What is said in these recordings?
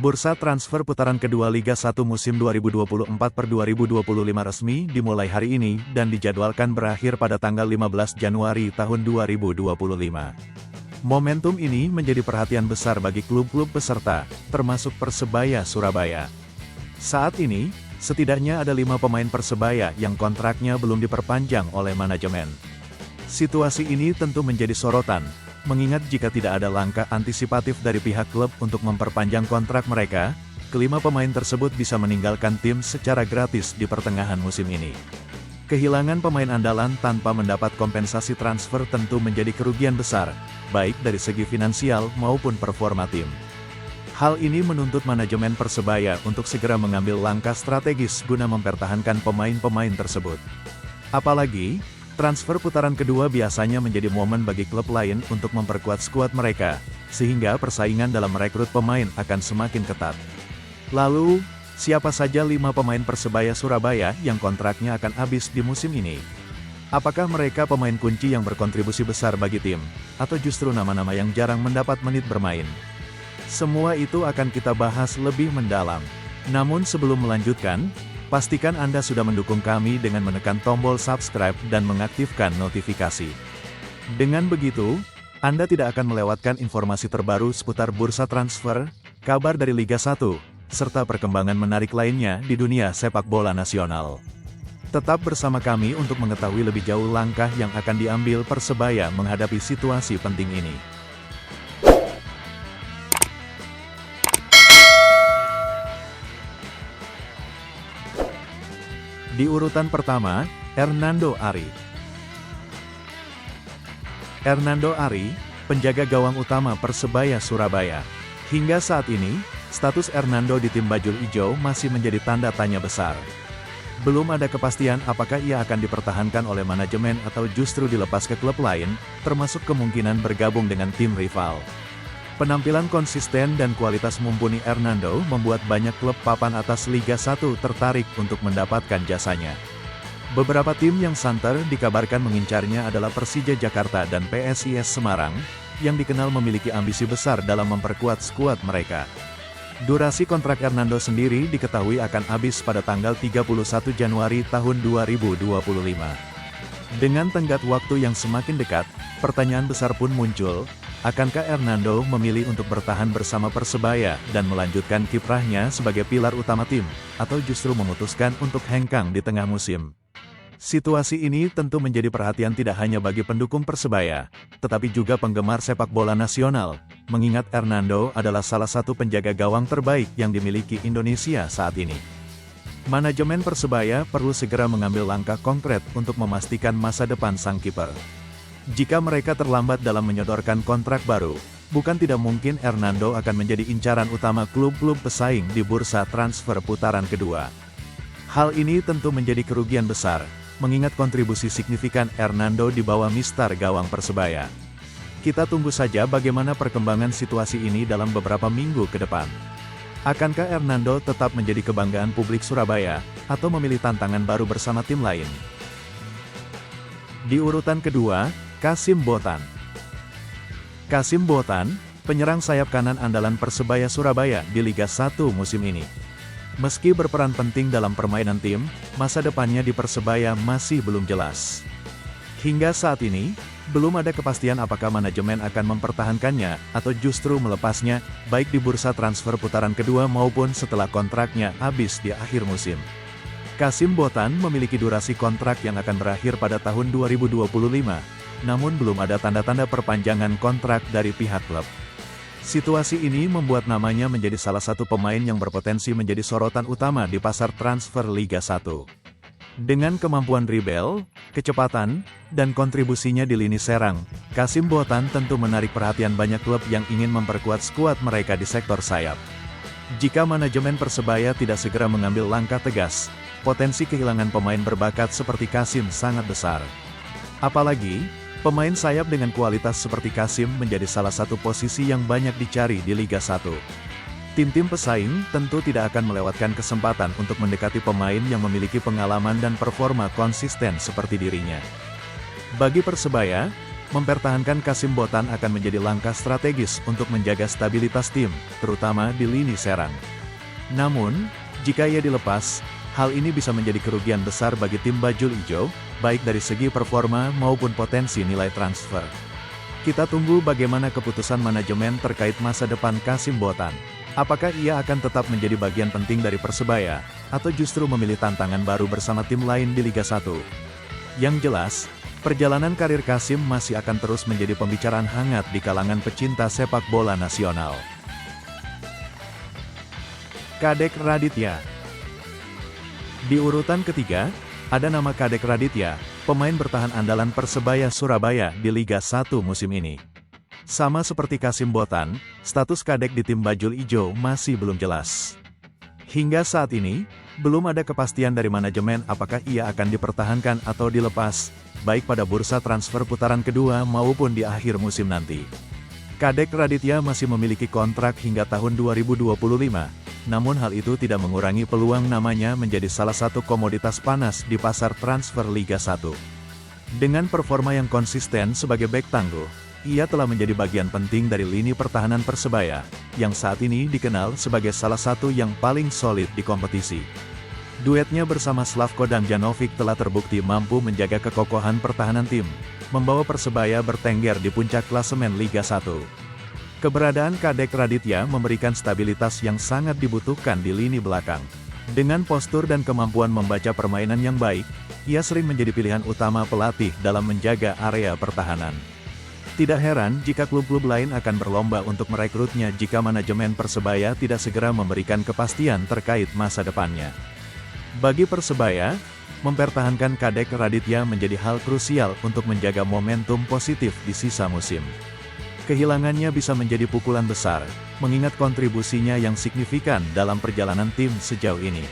Bursa transfer putaran kedua Liga 1 musim 2024-2025 resmi dimulai hari ini dan dijadwalkan berakhir pada tanggal 15 Januari tahun 2025. Momentum ini menjadi perhatian besar bagi klub-klub peserta, termasuk Persebaya Surabaya. Saat ini, setidaknya ada 5 pemain Persebaya yang kontraknya belum diperpanjang oleh manajemen. Situasi ini tentu menjadi sorotan, mengingat jika tidak ada langkah antisipatif dari pihak klub untuk memperpanjang kontrak mereka, kelima pemain tersebut bisa meninggalkan tim secara gratis di pertengahan musim ini. Kehilangan pemain andalan tanpa mendapat kompensasi transfer tentu menjadi kerugian besar, baik dari segi finansial maupun performa tim. Hal ini menuntut manajemen Persebaya untuk segera mengambil langkah strategis guna mempertahankan pemain-pemain tersebut. Apalagi, transfer putaran kedua biasanya menjadi momen bagi klub lain untuk memperkuat skuad mereka, sehingga persaingan dalam merekrut pemain akan semakin ketat. Lalu, siapa saja 5 pemain Persebaya Surabaya yang kontraknya akan habis di musim ini? Apakah mereka pemain kunci yang berkontribusi besar bagi tim, atau justru nama-nama yang jarang mendapat menit bermain? Semua itu akan kita bahas lebih mendalam. Namun sebelum melanjutkan, pastikan Anda sudah mendukung kami dengan menekan tombol subscribe dan mengaktifkan notifikasi. Dengan begitu, Anda tidak akan melewatkan informasi terbaru seputar bursa transfer, kabar dari Liga 1, serta perkembangan menarik lainnya di dunia sepak bola nasional. Tetap bersama kami untuk mengetahui lebih jauh langkah yang akan diambil Persebaya menghadapi situasi penting ini. Di urutan pertama, Hernando Ari. Hernando Ari, penjaga gawang utama Persebaya Surabaya. Hingga saat ini, status Hernando di tim Bajul Ijo masih menjadi tanda tanya besar. Belum ada kepastian apakah ia akan dipertahankan oleh manajemen atau justru dilepas ke klub lain, termasuk kemungkinan bergabung dengan tim rival. Penampilan konsisten dan kualitas mumpuni Hernando membuat banyak klub papan atas Liga 1 tertarik untuk mendapatkan jasanya. Beberapa tim yang santer dikabarkan mengincarnya adalah Persija Jakarta dan PSIS Semarang, yang dikenal memiliki ambisi besar dalam memperkuat skuad mereka. Durasi kontrak Hernando sendiri diketahui akan habis pada tanggal 31 Januari tahun 2025. Dengan tenggat waktu yang semakin dekat, pertanyaan besar pun muncul. Akankah Hernando memilih untuk bertahan bersama Persebaya dan melanjutkan kiprahnya sebagai pilar utama tim, atau justru memutuskan untuk hengkang di tengah musim? Situasi ini tentu menjadi perhatian tidak hanya bagi pendukung Persebaya, tetapi juga penggemar sepak bola nasional, mengingat Hernando adalah salah satu penjaga gawang terbaik yang dimiliki Indonesia saat ini. Manajemen Persebaya perlu segera mengambil langkah konkret untuk memastikan masa depan sang kiper. Jika mereka terlambat dalam menyodorkan kontrak baru, bukan tidak mungkin Hernando akan menjadi incaran utama klub-klub pesaing di bursa transfer putaran kedua. Hal ini tentu menjadi kerugian besar, mengingat kontribusi signifikan Hernando di bawah mistar gawang Persebaya. Kita tunggu saja bagaimana perkembangan situasi ini dalam beberapa minggu ke depan. Akankah Hernando tetap menjadi kebanggaan publik Surabaya, atau memilih tantangan baru bersama tim lain? Di urutan kedua, Kasim Botan. Kasim Botan, penyerang sayap kanan andalan Persebaya Surabaya di Liga 1 musim ini. Meski berperan penting dalam permainan tim, masa depannya di Persebaya masih belum jelas. Hingga saat ini, belum ada kepastian apakah manajemen akan mempertahankannya atau justru melepasnya, baik di bursa transfer putaran kedua maupun setelah kontraknya habis di akhir musim. Kasim Botan memiliki durasi kontrak yang akan berakhir pada tahun 2025. Namun belum ada tanda-tanda perpanjangan kontrak dari pihak klub. Situasi ini membuat namanya menjadi salah satu pemain yang berpotensi menjadi sorotan utama di pasar transfer Liga 1. Dengan kemampuan dribble, kecepatan, dan kontribusinya di lini serang, Kasim Botan tentu menarik perhatian banyak klub yang ingin memperkuat skuad mereka di sektor sayap. Jika manajemen Persebaya tidak segera mengambil langkah tegas, potensi kehilangan pemain berbakat seperti Kasim sangat besar. Apalagi, pemain sayap dengan kualitas seperti Kasim menjadi salah satu posisi yang banyak dicari di Liga 1. Tim-tim pesaing tentu tidak akan melewatkan kesempatan untuk mendekati pemain yang memiliki pengalaman dan performa konsisten seperti dirinya. Bagi Persebaya, mempertahankan Kasim Bothan akan menjadi langkah strategis untuk menjaga stabilitas tim, terutama di lini serang. Namun, jika ia dilepas, hal ini bisa menjadi kerugian besar bagi tim Bajul Ijo, baik dari segi performa maupun potensi nilai transfer. Kita tunggu bagaimana keputusan manajemen terkait masa depan Kasim Bothan. Apakah ia akan tetap menjadi bagian penting dari Persebaya, atau justru memilih tantangan baru bersama tim lain di Liga 1? Yang jelas, perjalanan karir Kasim masih akan terus menjadi pembicaraan hangat di kalangan pecinta sepak bola nasional. Kadek Raditya. Di urutan ketiga, ada nama Kadek Raditya, pemain bertahan andalan Persebaya Surabaya di Liga 1 musim ini. Sama seperti Kasim Bothan, status Kadek di tim Bajul Ijo masih belum jelas. Hingga saat ini, belum ada kepastian dari manajemen apakah ia akan dipertahankan atau dilepas, baik pada bursa transfer putaran kedua maupun di akhir musim nanti. Kadek Raditya masih memiliki kontrak hingga tahun 2025, namun hal itu tidak mengurangi peluang namanya menjadi salah satu komoditas panas di pasar transfer Liga 1. Dengan performa yang konsisten sebagai bek tangguh, ia telah menjadi bagian penting dari lini pertahanan Persebaya, yang saat ini dikenal sebagai salah satu yang paling solid di kompetisi. Duetnya bersama Slavko Damjanovic telah terbukti mampu menjaga kekokohan pertahanan tim, membawa Persebaya bertengger di puncak klasemen Liga 1. Keberadaan Kadek Raditya memberikan stabilitas yang sangat dibutuhkan di lini belakang. Dengan postur dan kemampuan membaca permainan yang baik, ia sering menjadi pilihan utama pelatih dalam menjaga area pertahanan. Tidak heran jika klub-klub lain akan berlomba untuk merekrutnya jika manajemen Persebaya tidak segera memberikan kepastian terkait masa depannya. Bagi Persebaya, mempertahankan Kadek Raditya menjadi hal krusial untuk menjaga momentum positif di sisa musim. Kehilangannya bisa menjadi pukulan besar, mengingat kontribusinya yang signifikan dalam perjalanan tim sejauh ini.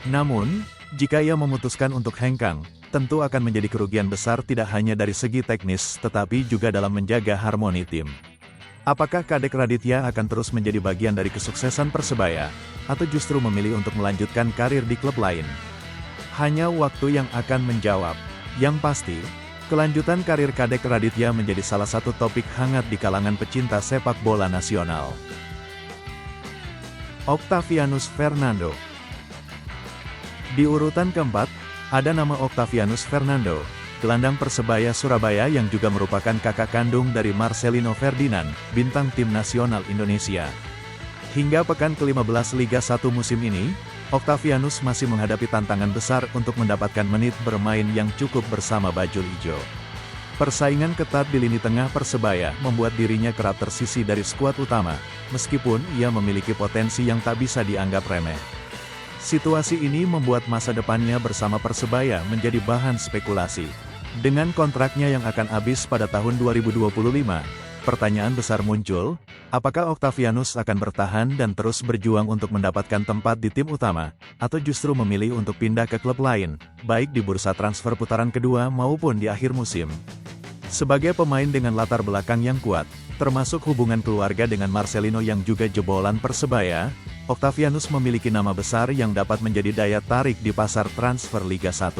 Namun, jika ia memutuskan untuk hengkang, tentu akan menjadi kerugian besar tidak hanya dari segi teknis tetapi juga dalam menjaga harmoni tim. Apakah Kadek Raditya akan terus menjadi bagian dari kesuksesan Persebaya, atau justru memilih untuk melanjutkan karir di klub lain? Hanya waktu yang akan menjawab. Yang pasti, kelanjutan karir Kadek Raditya menjadi salah satu topik hangat di kalangan pecinta sepak bola nasional. Octavianus Fernando. Di urutan keempat, ada nama Octavianus Fernando, gelandang Persebaya Surabaya yang juga merupakan kakak kandung dari Marcelino Ferdinand, bintang tim nasional Indonesia. Hingga pekan ke-15 Liga 1 musim ini, Octavianus masih menghadapi tantangan besar untuk mendapatkan menit bermain yang cukup bersama Bajul Ijo. Persaingan ketat di lini tengah Persebaya membuat dirinya kerap tersisih dari skuad utama, meskipun ia memiliki potensi yang tak bisa dianggap remeh. Situasi ini membuat masa depannya bersama Persebaya menjadi bahan spekulasi. Dengan kontraknya yang akan habis pada tahun 2025, pertanyaan besar muncul, apakah Octavianus akan bertahan dan terus berjuang untuk mendapatkan tempat di tim utama, atau justru memilih untuk pindah ke klub lain, baik di bursa transfer putaran kedua maupun di akhir musim. Sebagai pemain dengan latar belakang yang kuat, termasuk hubungan keluarga dengan Marcelino yang juga jebolan Persebaya, Octavianus memiliki nama besar yang dapat menjadi daya tarik di pasar transfer Liga 1.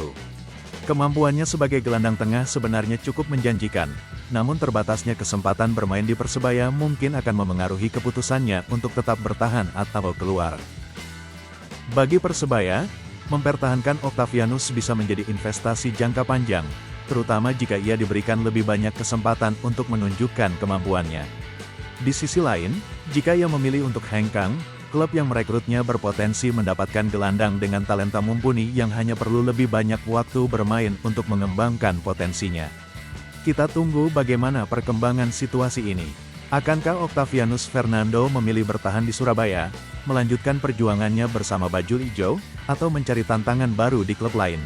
Kemampuannya sebagai gelandang tengah sebenarnya cukup menjanjikan, namun terbatasnya kesempatan bermain di Persebaya mungkin akan memengaruhi keputusannya untuk tetap bertahan atau keluar. Bagi Persebaya, mempertahankan Octavianus bisa menjadi investasi jangka panjang, terutama jika ia diberikan lebih banyak kesempatan untuk menunjukkan kemampuannya. Di sisi lain, jika ia memilih untuk hengkang, klub yang merekrutnya berpotensi mendapatkan gelandang dengan talenta mumpuni yang hanya perlu lebih banyak waktu bermain untuk mengembangkan potensinya. Kita tunggu bagaimana perkembangan situasi ini. Akankah Octavianus Fernando memilih bertahan di Surabaya, melanjutkan perjuangannya bersama Bajul Ijo, atau mencari tantangan baru di klub lain?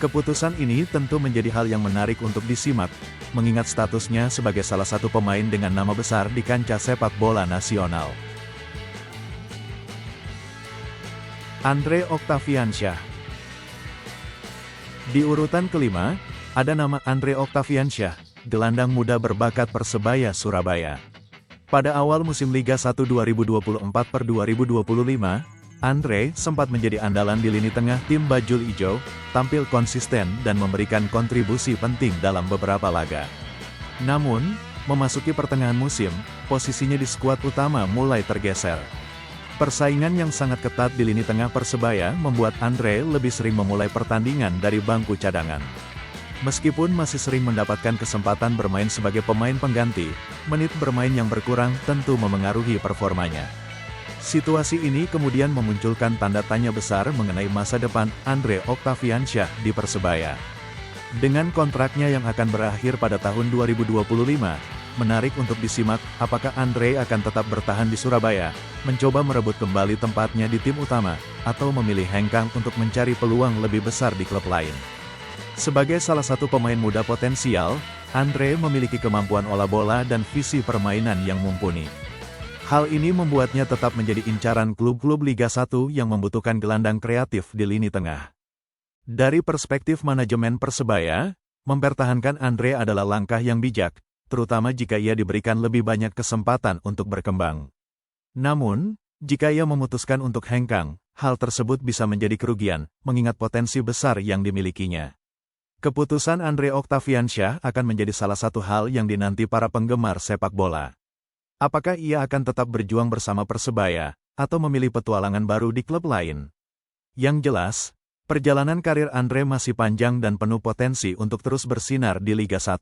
Keputusan ini tentu menjadi hal yang menarik untuk disimak, mengingat statusnya sebagai salah satu pemain dengan nama besar di kancah sepak bola nasional. Andre Octaviansyah. Di urutan kelima, ada nama Andre Octaviansyah, gelandang muda berbakat Persebaya Surabaya. Pada awal musim Liga 1 2024-2025, Andre sempat menjadi andalan di lini tengah tim Bajul Ijo, tampil konsisten dan memberikan kontribusi penting dalam beberapa laga. Namun, memasuki pertengahan musim, posisinya di skuad utama mulai tergeser. Persaingan yang sangat ketat di lini tengah Persebaya membuat Andre lebih sering memulai pertandingan dari bangku cadangan. Meskipun masih sering mendapatkan kesempatan bermain sebagai pemain pengganti, menit bermain yang berkurang tentu memengaruhi performanya. Situasi ini kemudian memunculkan tanda tanya besar mengenai masa depan Andre Octaviansyah di Persebaya. Dengan kontraknya yang akan berakhir pada tahun 2025, menarik untuk disimak apakah Andre akan tetap bertahan di Surabaya, mencoba merebut kembali tempatnya di tim utama, atau memilih hengkang untuk mencari peluang lebih besar di klub lain. Sebagai salah satu pemain muda potensial, Andre memiliki kemampuan olah bola dan visi permainan yang mumpuni. Hal ini membuatnya tetap menjadi incaran klub-klub Liga 1 yang membutuhkan gelandang kreatif di lini tengah. Dari perspektif manajemen Persebaya, mempertahankan Andre adalah langkah yang bijak, terutama jika ia diberikan lebih banyak kesempatan untuk berkembang. Namun, jika ia memutuskan untuk hengkang, hal tersebut bisa menjadi kerugian, mengingat potensi besar yang dimilikinya. Keputusan Andre Octaviansyah akan menjadi salah satu hal yang dinanti para penggemar sepak bola. Apakah ia akan tetap berjuang bersama Persebaya, atau memilih petualangan baru di klub lain? Yang jelas, perjalanan karir Andre masih panjang dan penuh potensi untuk terus bersinar di Liga 1.